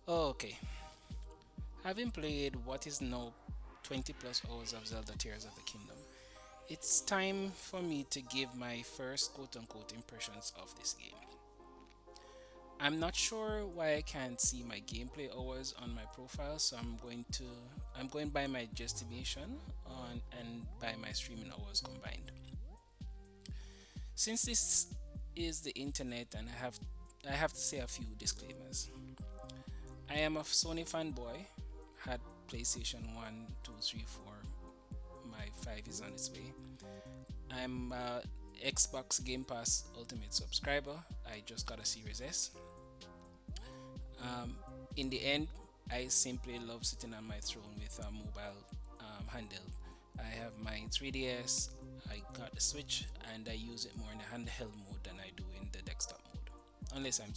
Okay, having played what is now 20 plus hours of Zelda Tears of the Kingdom, it's time for me to give my first quote unquote impressions of this game. I'm not sure why I can't see my gameplay hours on my profile, so I'm going by my estimation on and by my streaming hours combined. Since this is the internet and I have to say a few disclaimers. I am a Sony fanboy, had PlayStation 1, 2, 3, 4. My 5 is on its way. I'm a Xbox Game Pass Ultimate subscriber. I just got a Series S. Um, in the end, I simply love sitting on my throne with a mobile handheld. I have my 3DS, I got the Switch, and I use it more in the handheld mode than I do in the desktop mode. Unless I'm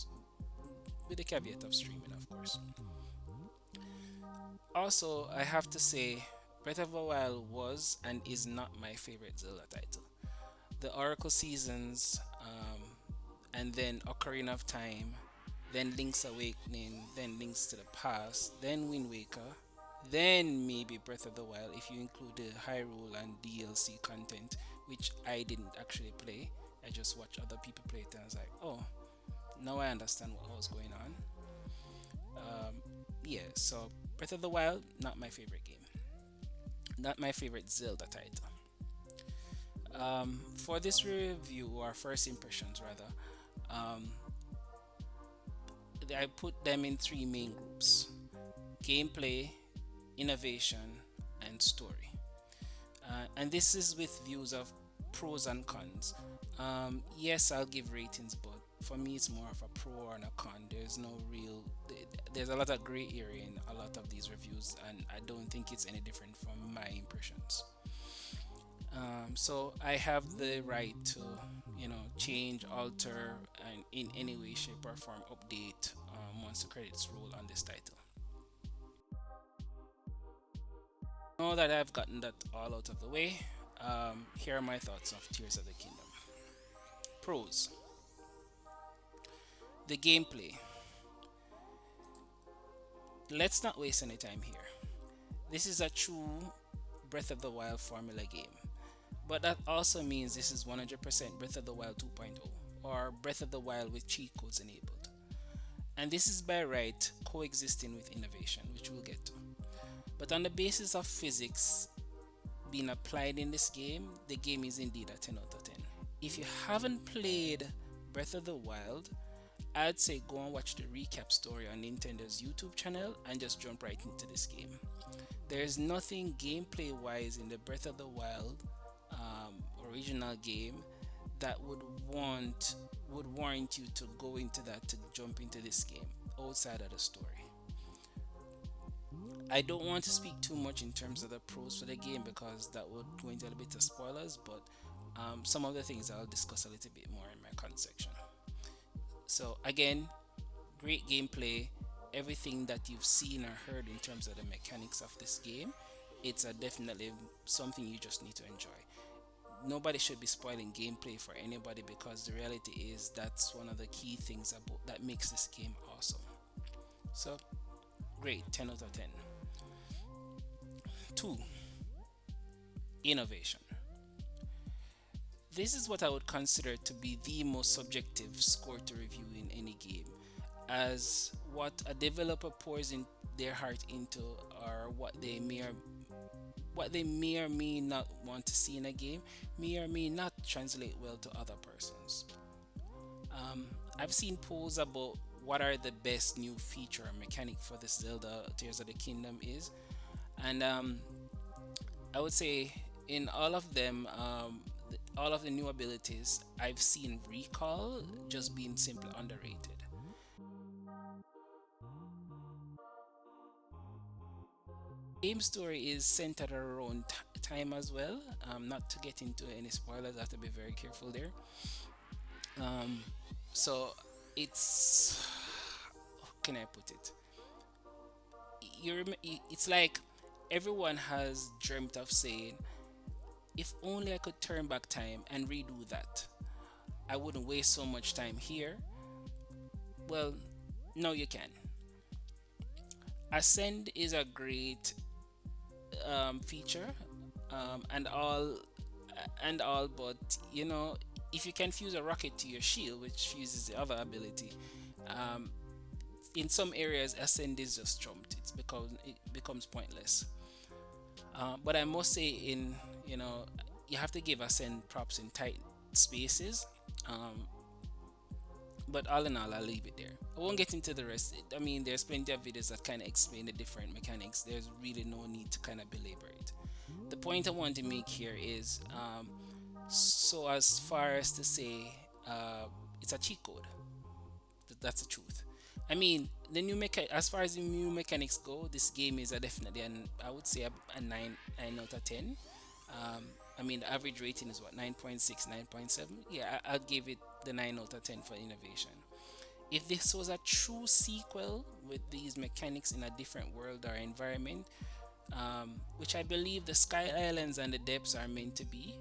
with the caveat of streaming, of course. Also, I have to say, Breath of the Wild was and is not my favorite Zelda title. The Oracle Seasons, and then Ocarina of Time, then Link's Awakening, then Links to the Past, then Wind Waker, then maybe Breath of the Wild if you include the Hyrule and DLC content, which I didn't actually play. I just watched other people play it and I was like, oh, now I understand what was going on. Yeah, so Breath of the Wild, not my favorite game. Not my favorite Zelda title. For this review, or first impressions rather, um, I put them in three main groups: gameplay, innovation, and story. And this is with views of pros and cons. Yes, I'll give ratings, but for me, it's more of a pro and a con. There's a lot of gray area in a lot of these reviews, and I don't think it's any different from my impressions. So I have the right to, change, alter, and in any way, shape, or form update once the credits roll on this title. Now that I've gotten that all out of the way, here are my thoughts of Tears of the Kingdom. Pros: the gameplay. Let's not waste any time here. This is a true Breath of the Wild formula game, but that also means this is 100% Breath of the Wild 2.0 or Breath of the Wild with cheat codes enabled. And this is by right coexisting with innovation, which we'll get to. But on the basis of physics being applied in this game, the game is indeed a 10 out of 10. If you haven't played Breath of the Wild, I'd say go and watch the recap story on Nintendo's YouTube channel and just jump right into this game. There's nothing gameplay wise in the Breath of the Wild original game that would warrant you to go into that to jump into this game outside of the story. I don't want to speak too much in terms of the pros for the game because that would go into a little bit of spoilers, but some of the things I'll discuss a little bit more in my con section. So again, great gameplay, everything that you've seen or heard in terms of the mechanics of this game, it's a definitely something you just need to enjoy. Nobody should be spoiling gameplay for anybody because the reality is that's one of the key things about that makes this game awesome. So great, 10 out of 10. 2. Innovation. This is what I would consider to be the most subjective score to review in any game, as what a developer pours in their heart into, or what they may or may not want to see in a game, may or may not translate well to other persons. I've seen polls about what are the best new feature or mechanic for this Zelda Tears of the Kingdom is, and I would say in all of them, all of the new abilities, I've seen Recall just being simply underrated. Game story is centered around time as well. Not to get into any spoilers, I have to be very careful there. Um, so it's how can I put it? It's like everyone has dreamt of saying, if only I could turn back time and redo that, I wouldn't waste so much time here. Well, no, you can. Ascend is a great feature, and all, but if you can fuse a rocket to your shield, which fuses the other ability, um, in some areas Ascend is just trumped. It becomes pointless. But I must say, you know you have to give Ascend props in tight spaces. Um, but all in all, I'll leave it there. I won't get into the rest. I mean, there's plenty of videos that kind of explain the different mechanics. There's really no need to kind of belabor it. The point I want to make here is, so as far as to say, it's a cheat code. That's the truth. I mean, as far as the new mechanics go, this game is definitely I would say a 9 out of 10. Um, I mean, the average rating is what, 9.6, 9.7. Yeah, I'd give it the 9 out of 10 for innovation. If this was a true sequel with these mechanics in a different world or environment, which I believe the Sky Islands and the depths are meant to be,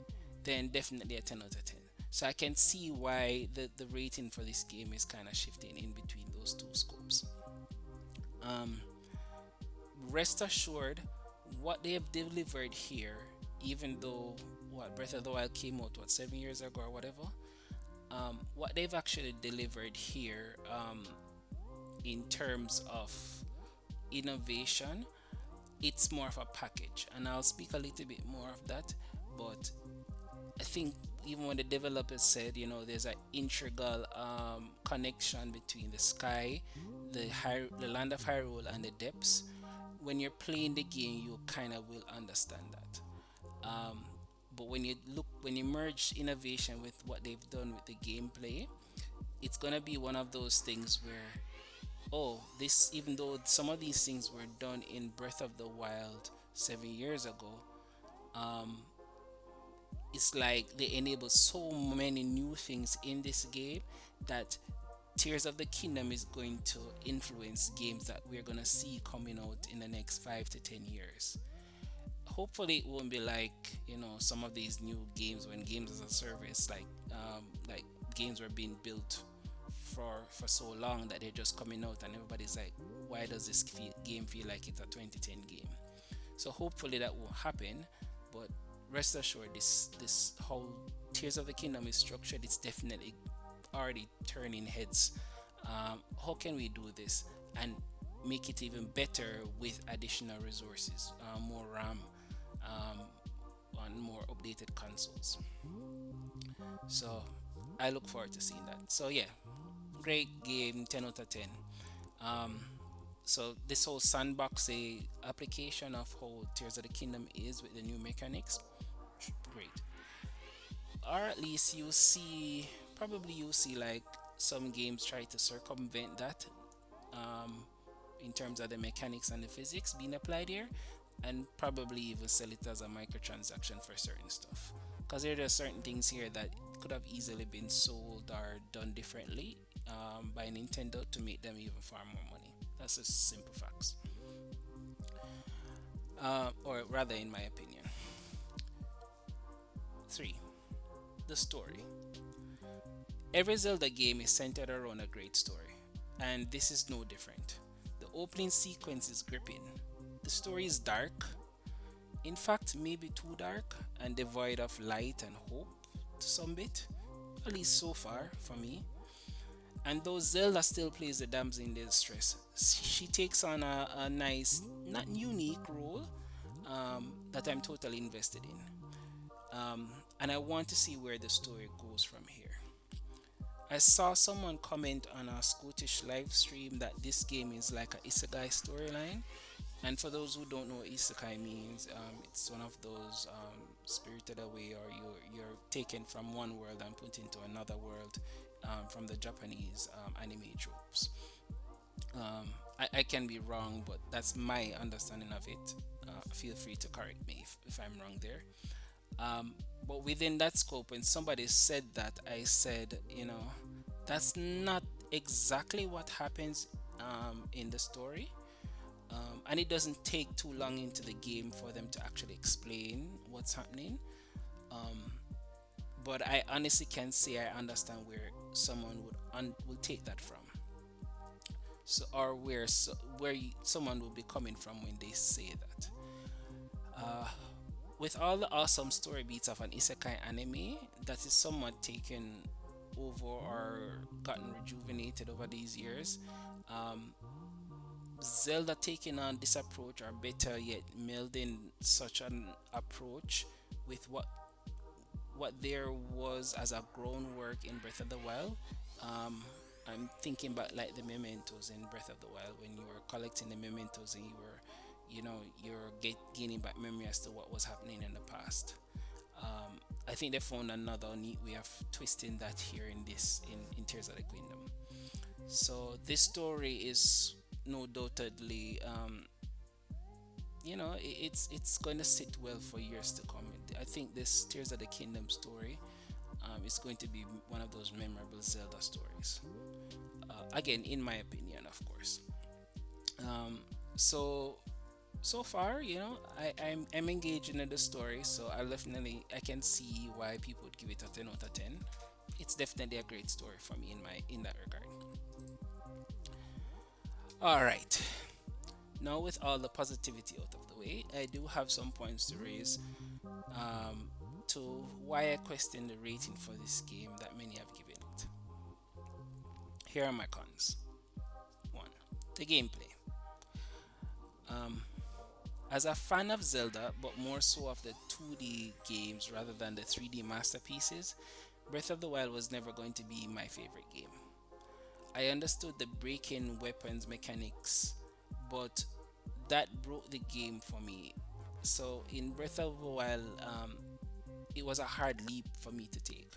then definitely a 10 out of 10. So I can see why the rating for this game is kind of shifting in between those two scopes. Um, Rest assured, what they have delivered here, even though what Breath of the Wild came out 7 years ago or whatever, what they've actually delivered here, in terms of innovation, it's more of a package, and I'll speak a little bit more of that. But I think even when the developers said, there's an integral connection between the sky, the land of Hyrule, and the depths. When you're playing the game, you kind of will understand that. Um, but when you merge innovation with what they've done with the gameplay, it's gonna be one of those things where, oh, this even though some of these things were done in Breath of the Wild 7 years ago, um, it's like they enable so many new things in this game that Tears of the Kingdom is going to influence games that we're gonna see coming out in the next 5 to 10 years. Hopefully, it won't be like some of these new games, when games as a service, like games were being built for so long that they're just coming out and everybody's like, why does this game feel like it's a 2010 game? So hopefully that won't happen. But rest assured, this whole Tears of the Kingdom is structured. It's definitely already turning heads. How can we do this and make it even better with additional resources, more RAM, um, on more updated consoles? So I look forward to seeing that. So yeah, great game, 10 out of 10. Um, so this whole sandbox application of how Tears of the Kingdom is with the new mechanics, great. Or at least you see like some games try to circumvent that, um, in terms of the mechanics and the physics being applied here, and probably even sell it as a microtransaction for certain stuff. Because there are certain things here that could have easily been sold or done differently, by Nintendo to make them even far more money. That's just simple facts. Or rather, in my opinion. 3. The story. Every Zelda game is centered around a great story, and this is no different. The opening sequence is gripping. The story is dark, in fact, maybe too dark, and devoid of light and hope to some bit, at least so far for me. And though Zelda still plays the damsel in distress, she takes on a nice, not unique role, that I'm totally invested in. And I want to see where the story goes from here. I saw someone comment on a Scottish live stream that this game is like a isekai storyline. And for those who don't know what isekai means, it's one of those, spirited away, or you're taken from one world and put into another world, from the Japanese anime tropes. I can be wrong, but that's my understanding of it. Feel free to correct me if I'm wrong there. But within that scope, when somebody said that, I said, that's not exactly what happens, in the story. And it doesn't take too long into the game for them to actually explain what's happening. Um, but I honestly can't say I understand where someone would take that from. so or where someone will be coming from when they say that. Uh, with all the awesome story beats of an isekai anime that is somewhat taken over or gotten rejuvenated over these years, um, Zelda taking on this approach, or better yet, melding such an approach with what there was as a groundwork in Breath of the Wild. Um, I'm thinking about like the mementos in Breath of the Wild when you were collecting the mementos and you're gaining back memory as to what was happening in the past. I think they found another neat way of twisting that here in Tears of the Kingdom. So this story is no doubtedly, it's going to sit well for years to come. I think this Tears of the Kingdom story is going to be one of those memorable Zelda stories. Again, in my opinion, of course. Um, so far, I'm engaging in the story, so I can see why people would give it a 10 out of 10. It's definitely a great story for me in that regard. All right. Now, with all the positivity out of the way, I do have some points to raise um, to why I question the rating for this game that many have given it. Here are my cons. One, the gameplay. Um, as a fan of Zelda, but more so of the 2D games rather than the 3D masterpieces, Breath of the Wild was never going to be my favorite game. I understood the breaking weapons mechanics, but that broke the game for me. So in Breath of the Wild, it was a hard leap for me to take.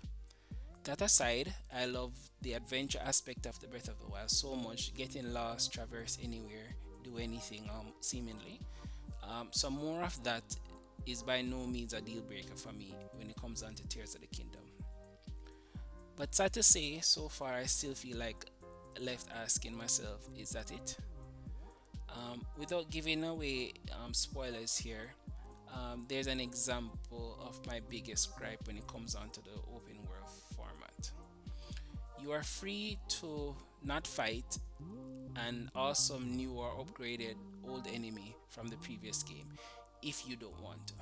That aside, I love the adventure aspect of the Breath of the Wild so much. Getting lost, traverse anywhere, do anything, seemingly. So more of that is by no means a deal breaker for me when it comes down to Tears of the Kingdom. But sad to say, so far I still feel like left asking myself, is that it? Without giving away spoilers here, there's an example of my biggest gripe when it comes down to the open world format. You are free to not fight an awesome new or upgraded old enemy from the previous game if you don't want to.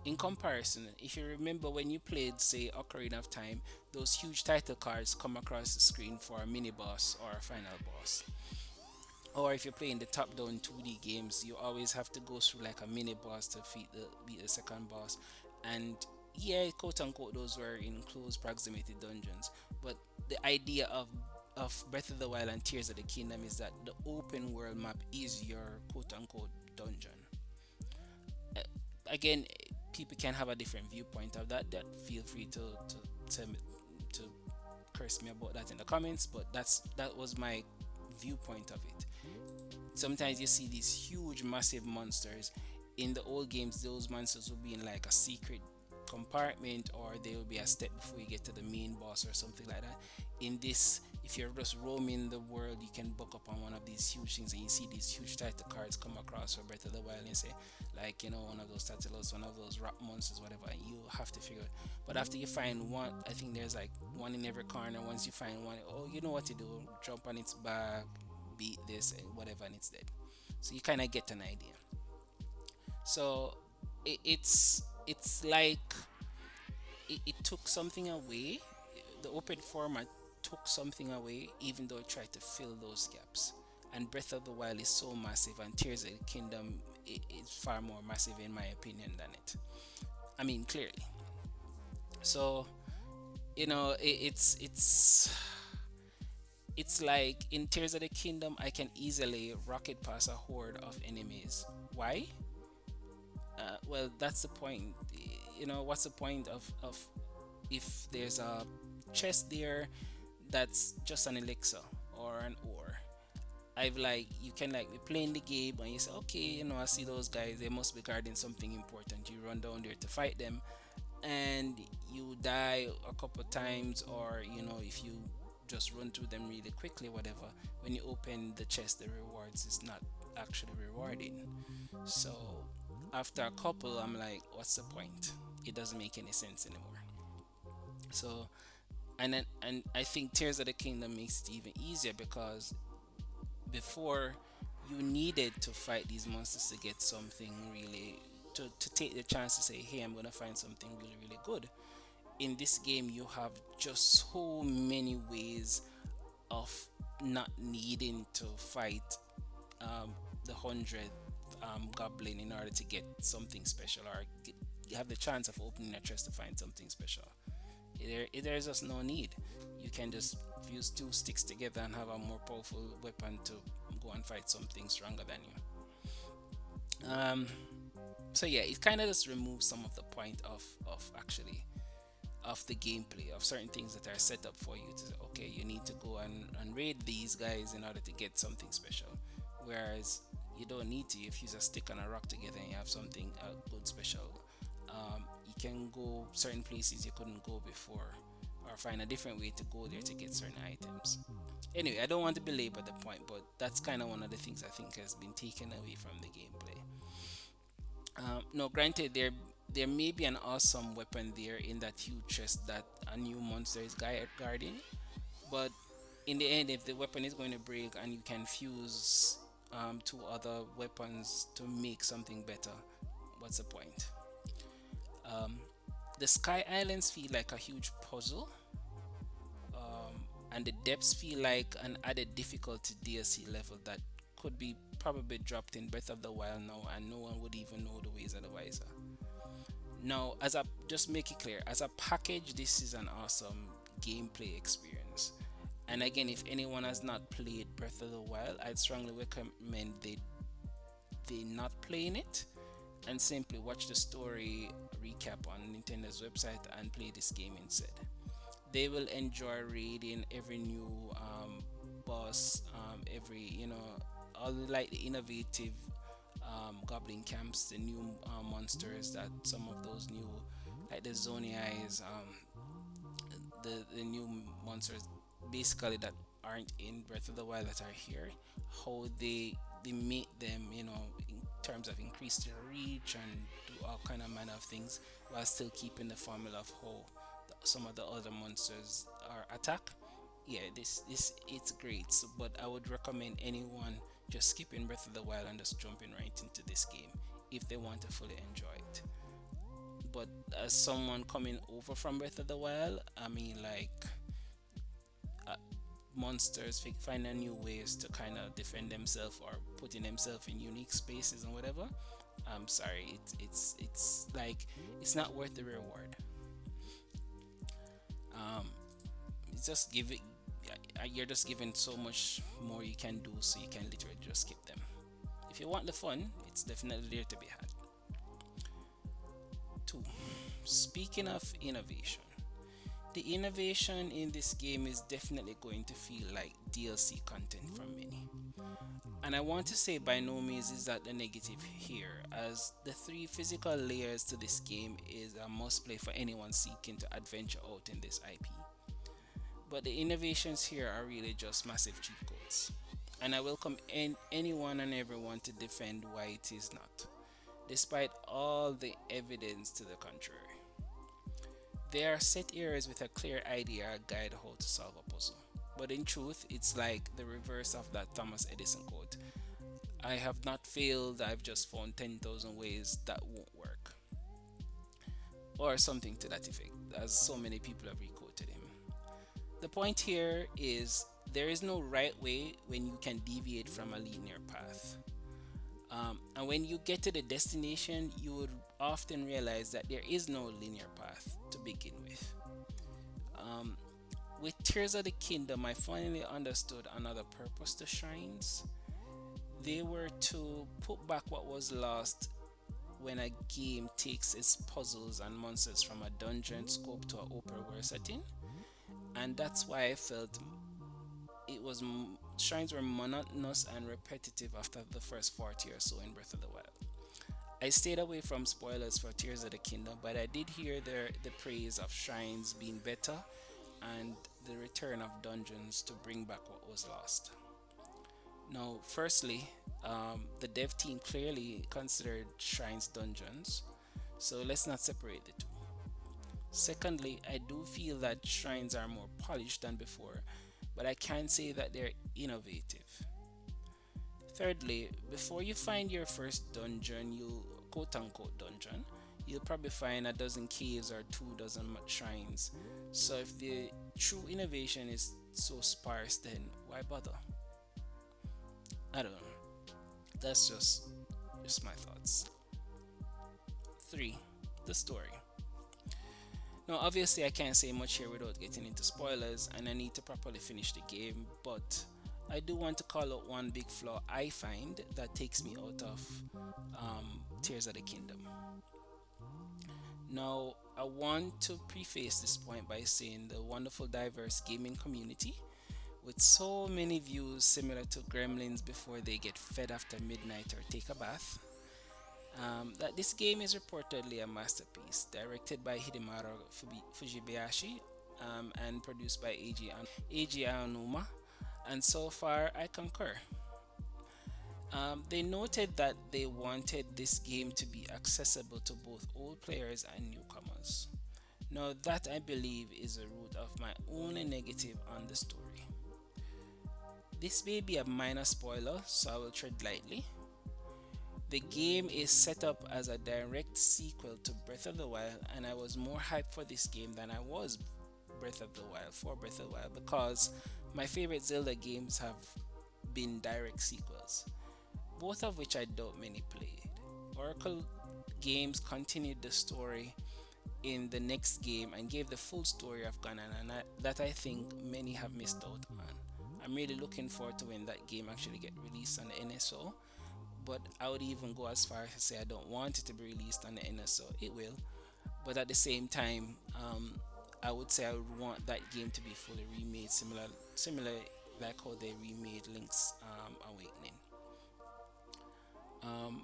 In comparison, if you remember when you played, say, Ocarina of Time, those huge title cards come across the screen for a mini boss or a final boss. Or if you're playing the top-down 2D games, you always have to go through like a mini boss to beat the second boss. And yeah, quote unquote, those were in close proximity dungeons. But the idea of Breath of the Wild and Tears of the Kingdom is that the open world map is your quote unquote dungeon. Uh, Again, people can have a different viewpoint of that. That feel free to curse me about that in the comments. But that was my viewpoint of it. Sometimes you see these huge massive monsters in the old games. Those monsters will be in like a secret compartment, or they will be a step before you get to the main boss or something like that. In this, if you're just roaming the world, you can book up on one of these huge things and you see these huge title cards come across for Breath of the Wild and say, like, one of those titles, one of those rock monsters, whatever, and you have to figure it. But after you find one, I think there's like one in every corner. Once you find one, oh, you know what to do: jump on its back, beat this and whatever, and it's dead. So you kind of get an idea. So it's like it took something away. The open format took something away, even though it tried to fill those gaps. And Breath of the Wild is so massive, and Tears of the Kingdom is far more massive, in my opinion, than it. I mean, clearly. So it's like in Tears of the Kingdom, I can easily rocket past a horde of enemies. Why? Well, that's the point. What's the point of if there's a chest there that's just an elixir or an ore? I've like you can like be playing the game and you say, okay, I see those guys. They must be guarding something important. You run down there to fight them, and you die a couple times, or if you just run through them really quickly, whatever. When you open the chest, the rewards is not actually rewarding. So after a couple, I'm like, what's the point? It doesn't make any sense anymore. So and I think Tears of the Kingdom makes it even easier because Before, you needed to fight these monsters to get something really, to take the chance to say, hey, I'm gonna find something really, really good. In this game, you have just so many ways of not needing to fight the 100th goblin in order to get something special, or you have the chance of opening a chest to find something special. There's just no need. You can just fuse two sticks together and have a more powerful weapon to go and fight something stronger than you. So yeah, it kind of just removes some of the point of actually of the gameplay of certain things that are set up for you to say, okay, you need to go and raid these guys in order to get something special, whereas you don't need to. If you just stick on a rock together and you have something good special, you can go certain places you couldn't go before, or find a different way to go there to get certain items. Anyway, I don't want to belabor the point, but that's kind of one of the things I think has been taken away from the gameplay. No, granted, there may be an awesome weapon there in that huge chest that a new monster is guarding, but in the end, if the weapon is going to break and you can fuse two other weapons to make something better, what's the point? Um, the Sky Islands feel like a huge puzzle, and the depths feel like an added difficulty DLC level that could be probably dropped in Breath of the Wild now, and no one would even know the ways of the wiser. Now, as a just make it clear, as a package, this is an awesome gameplay experience. And again, if anyone has not played Breath of the Wild, I'd strongly recommend they not playing it and simply watch the story recap on Nintendo's website and play this game instead. They will enjoy reading every new boss, every all like the innovative goblin camps, the new monsters that some of those new, like the Zony Eyes, the new monsters basically that aren't in Breath of the Wild that are here, how they make them, in terms of increase their reach and do all kind of manner of things while still keeping the formula of how some of the other monsters are attack. Yeah, this it's great. So, but I would recommend anyone just skipping Breath of the Wild and just jumping right into this game if they want to fully enjoy it. But as someone coming over from Breath of the Wild, I mean, like, uh, monsters finding new ways to kind of defend themselves or putting themselves in unique spaces and whatever. I'm sorry, it's like it's not worth the reward. Um, it's just give it. You're just given so much more you can do, so you can literally just skip them. If you want the fun, it's definitely there to be had. Two. Speaking of innovation, the innovation in this game is definitely going to feel like DLC content for many. And I want to say by no means is that the negative here, as the three physical layers to this game is a must play for anyone seeking to adventure out in this IP. But the innovations here are really just massive cheat codes. And I welcome anyone and everyone to defend why it is not, despite all the evidence to the contrary. There are set areas with a clear idea or guide how to solve a puzzle. But in truth, it's like the reverse of that Thomas Edison quote: I have not failed, I've just found 10,000 ways that won't work. Or something to that effect, as so many people have requoted him. The point here is there is no right way when you can deviate from a linear path. And when you get to the destination, you would often realize that there is no linear path to begin with. Um, with Tears of the Kingdom, I finally understood another purpose to shrines. They were to put back what was lost when a game takes its puzzles and monsters from a dungeon scope to an open world setting, and that's why I felt shrines were monotonous and repetitive after the first 40 or so in Breath of the Wild. I stayed away from spoilers for Tears of the Kingdom, but I did hear the praise of shrines being better and the return of dungeons to bring back what was lost. Now, firstly, the dev team clearly considered shrines dungeons, so let's not separate the two. Secondly, I do feel that shrines are more polished than before, but I can't say that they're innovative. Thirdly, before you find your first dungeon, you'll quote unquote dungeon, you'll probably find a dozen caves or 2 dozen shrines. So if the true innovation is so sparse, then why bother? I don't know. That's just my thoughts. Three, the story. Now, obviously, I can't say much here without getting into spoilers, and I need to properly finish the game, but I do want to call out one big flaw I find that takes me out of Tears of the Kingdom. Now, I want to preface this point by saying the wonderful, diverse gaming community, with so many views similar to gremlins before they get fed after midnight or take a bath, that this game is reportedly a masterpiece, directed by Hidemaru Fujibayashi and produced by Eiji Aonuma, and so far I concur. They noted that they wanted this game to be accessible to both old players and newcomers. Now, that I believe is the root of my only negative on the story. This may be a minor spoiler, so I will tread lightly. The game is set up as a direct sequel to Breath of the Wild, and I was more hyped for this game than I was Breath of the Wild, because my favorite Zelda games have been direct sequels, both of which I doubt many played. Oracle Games continued the story in the next game and gave the full story of Ganon, and that I think many have missed out on. I'm really looking forward to when that game actually get released on the NSO, but I would even go as far as to say I don't want it to be released on the NSO. It will, but at the same time, I would say I would want that game to be fully remade, similar like how they remade Link's Awakening. Um,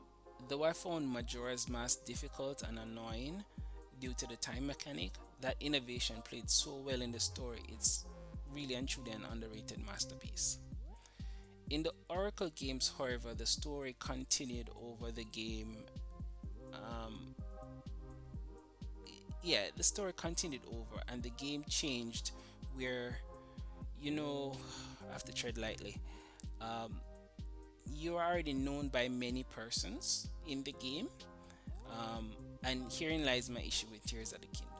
though I found Majora's Mask difficult and annoying due to the time mechanic, that innovation played so well in the story. It's really and truly an underrated masterpiece. In the Oracle games, however, the story continued over the game. Um, the story continued over, and the game changed where, you know, I have to tread lightly. Um, you're already known by many persons in the game, um, and herein lies my issue with Tears of the Kingdom.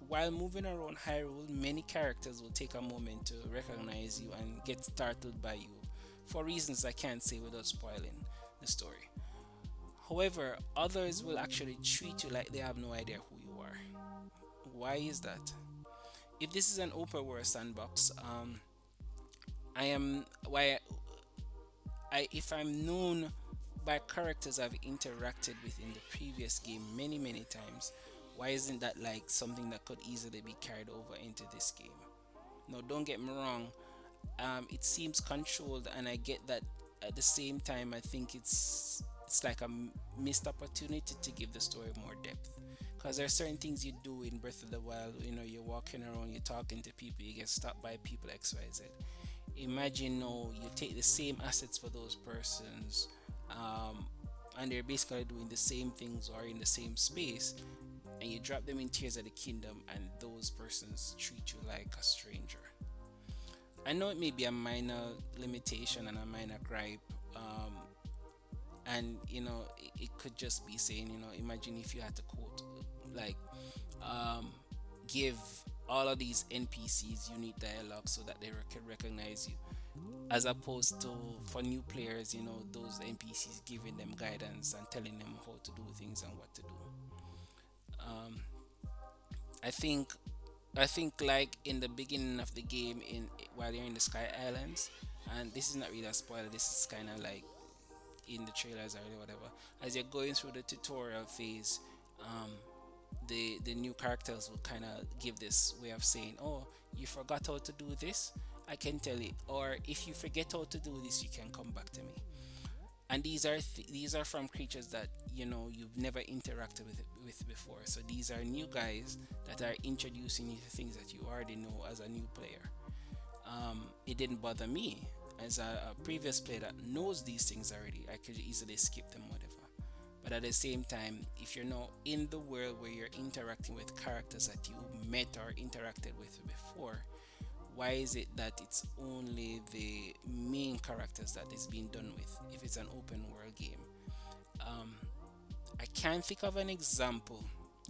While moving around Hyrule, many characters will take a moment to recognize you and get startled by you for reasons I can't say without spoiling the story. However, others will actually treat you like they have no idea who you are. Why is that? If this is an open world sandbox, I am why if I'm known by characters I've interacted with in the previous game many times, why isn't that like something that could easily be carried over into this game? No, don't get me wrong. It seems controlled, and I get that. At the same time, I think it's like a missed opportunity to give the story more depth. Because there are certain things you do in Breath of the Wild. You know, you're walking around, you're talking to people, you get stopped by people X, Y, Z. Imagine now you take the same assets for those persons, and they're basically doing the same things or in the same space, and you drop them in Tears of the Kingdom, and those persons treat you like a stranger. I know it may be a minor limitation and a minor gripe, and it could just be saying, imagine if you had to quote, like, give all of these NPCs unique dialogue so that they can recognize you, as opposed to for new players, those NPCs giving them guidance and telling them how to do things and what to do. Um, I think I think like in the beginning of the game, in while you're in the Sky Islands, and this is not really a spoiler. This is kind of like in the trailers or whatever. As you're going through the tutorial phase, um, the new characters will kind of give this way of saying, "Oh, you forgot how to do this. I can tell it." Or if you forget how to do this, you can come back to me. And these are from creatures that you've never interacted with before. So these are new guys that are introducing you to things that you already know as a new player. It didn't bother me as a previous player that knows these things already. I could easily skip them, whatever. But at the same time, if you're now in the world where you're interacting with characters that you met or interacted with before, Why is it that it's only the main characters that is being done with if it's an open world game? Um, I can't think of an example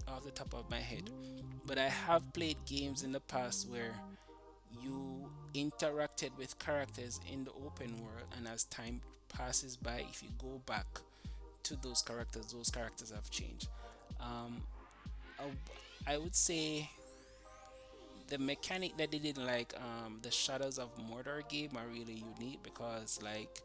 off the top of my head, but I have played games in the past where you interacted with characters in the open world, and as time passes by, if you go back to those characters have changed. Um, I would say the mechanic that they didn't like, the Shadows of Mordor game are really unique because, like,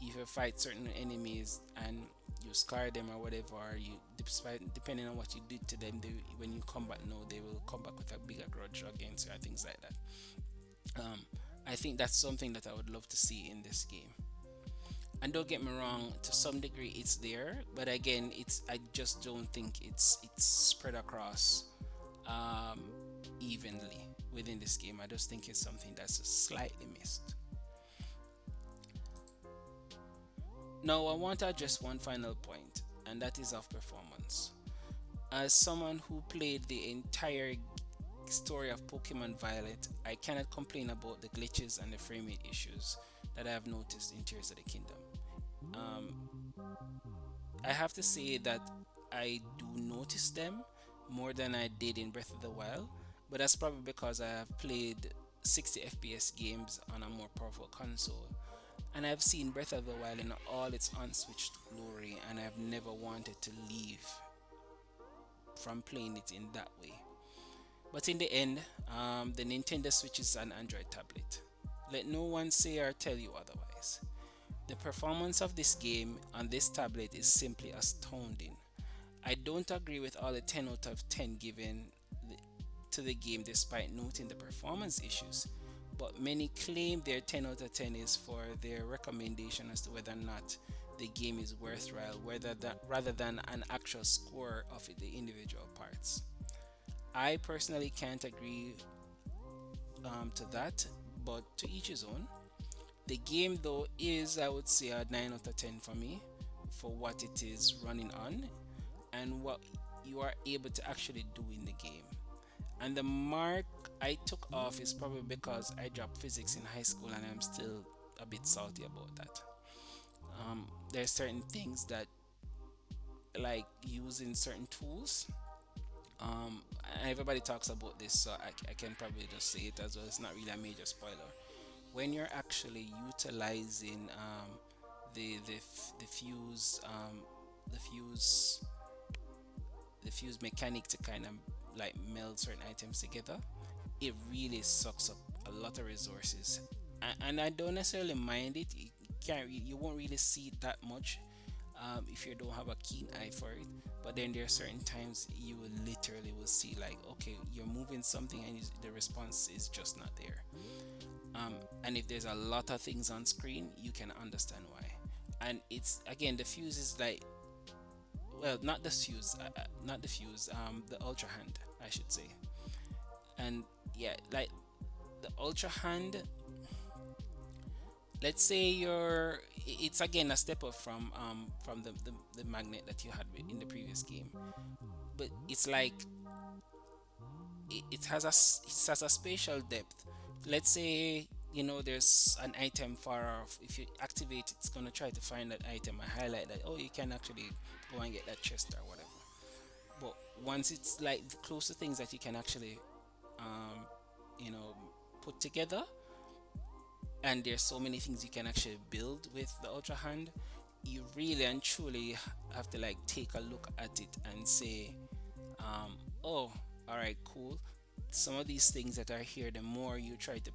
if you fight certain enemies and you scar them or whatever, or you despite depending on what you did to them, when you come back, no, they will come back with a bigger grudge against you and things like that. Um, I think that's something that I would love to see in this game. And don't get me wrong, to some degree it's there, but again, it's I just don't think it's spread across um, evenly within this game. I just think it's something that's just slightly missed. Now, I want to address one final point, and that is of performance. As someone who played the entire story of Pokemon Violet, I cannot complain about the glitches and the frame rate issues that I have noticed in Tears of the Kingdom. Um, I have to say that I do notice them more than I did in Breath of the Wild, but that's probably because I have played 60 FPS games on a more powerful console. And I've seen Breath of the Wild in all its unswitched glory, and I've never wanted to leave from playing it in that way. But in the end, the Nintendo Switch is an Android tablet. Let no one say or tell you otherwise. The performance of this game on this tablet is simply astounding. I don't agree with all the 10 out of 10 given to the game despite noting the performance issues, but many claim their 10 out of 10 is for their recommendation as to whether or not the game is worthwhile rather than an actual score of the individual parts. I personally can't agree to that, but to each his own. The game, though, is, I would say, a 9 out of 10 for me for what it is running on and what you are able to actually do in the game. And the mark I took off is probably because I dropped physics in high school and I'm still a bit salty about that. There's certain things that, like using certain tools, and everybody talks about this, so I can probably just say it as well. It's not really a major spoiler. When you're actually utilizing the fuse the fuse the fuse mechanic to kind of like meld certain items together, it really sucks up a lot of resources. And I don't necessarily mind it. You won't really see it that much if you don't have a keen eye for it. But then there are certain times you will literally will see like, okay, you're moving something and the response is just not there. And if there's a lot of things on screen, you can understand why. And it's again, the fuse is like, well, not the fuse, the ultra hand, I should say. And yeah, like the ultra hand, let's say it's again a step up from the magnet that you had in the previous game, but it's like it has a spatial depth. Let's say there's an item far off. If you activate it, it's gonna try to find that item and highlight that, oh, you can actually go and get that chest or whatever. But once it's like the closer things that you can actually um you know put together, and there's so many things you can actually build with the ultra hand, you really and truly have to like take a look at it and say, oh, all right, cool. Some of these things that are here, the more you try to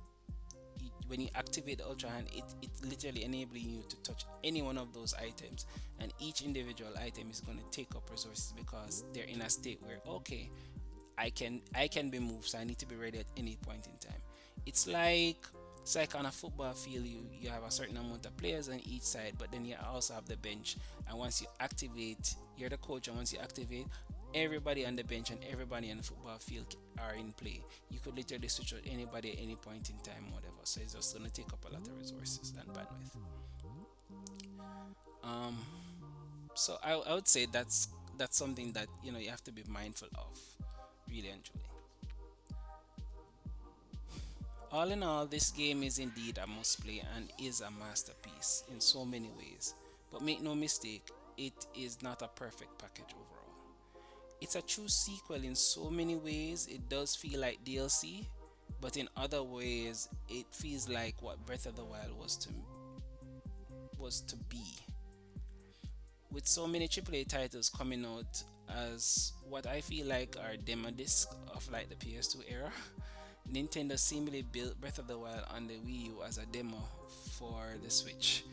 when you activate the ultra hand, it literally enabling you to touch any one of those items, and each individual item is going to take up resources because they're in a state where, okay, I can be moved, so I need to be ready at any point in time. It's like on a football field, you have a certain amount of players on each side, but then you also have the bench. And once you activate, you're the coach, and once you activate, everybody on the bench and everybody on the football field are in play. You could literally switch out anybody at any point in time, whatever. So it's just gonna take up a lot of resources and bandwidth. Um, so I would say that's something that you have to be mindful of, really and truly. All in all, this game is indeed a must play and is a masterpiece in so many ways. But make no mistake, it is not a perfect package overall. It's a true sequel in so many ways. It does feel like DLC, but in other ways, it feels like what Breath of the Wild was to be. With so many AAA titles coming out as what I feel like are demo disc of like the PS2 era, Nintendo seemingly built Breath of the Wild on the Wii U as a demo for the Switch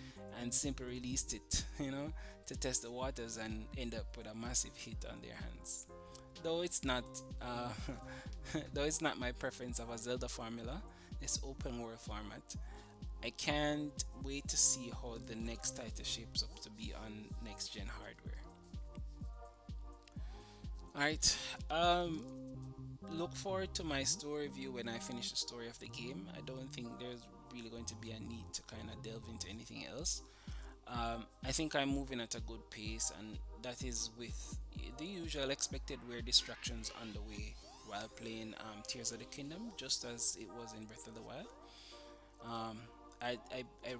and simply released it, to test the waters and end up with a massive hit on their hands. Though it's not, uh, though it's not my preference of a Zelda formula, this open world format, I can't wait to see how the next title shapes up to be on next gen hardware. Alright, look forward to my story review when I finish the story of the game. I don't think there's really going to be a need to kind of delve into anything else. I think I'm moving at a good pace, and that is with the usual expected weird distractions on the way while playing Tears of the Kingdom, just as it was in Breath of the Wild. Um, I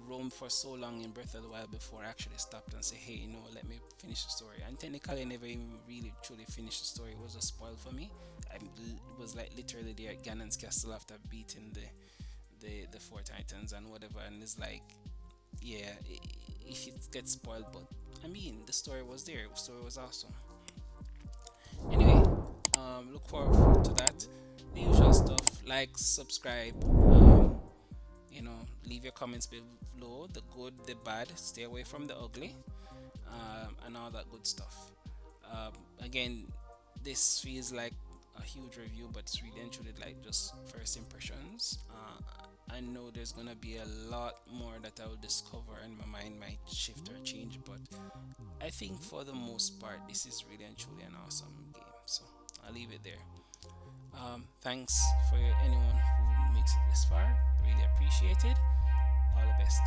roamed for so long in Breath of the Wild before I actually stopped and say, hey, let me finish the story. And technically, I never even really truly finished the story. It was a spoil for me. It was like literally there at Ganon's castle after beating the four titans and whatever. And it's like, yeah, if it gets spoiled, but I mean, the story was there. The story was awesome. Anyway, look forward to that. The usual stuff, like, subscribe, leave your comments below, the good, the bad, stay away from the ugly, and all that good stuff. Again, this feels like a huge review, but it's really and truly like just first impressions. I know there's gonna be a lot more that I will discover, and my mind might shift or change, but I think for the most part, this is really and truly an awesome game. So I'll leave it there. Thanks for anyone who makes it this far. Really appreciate it. All the best.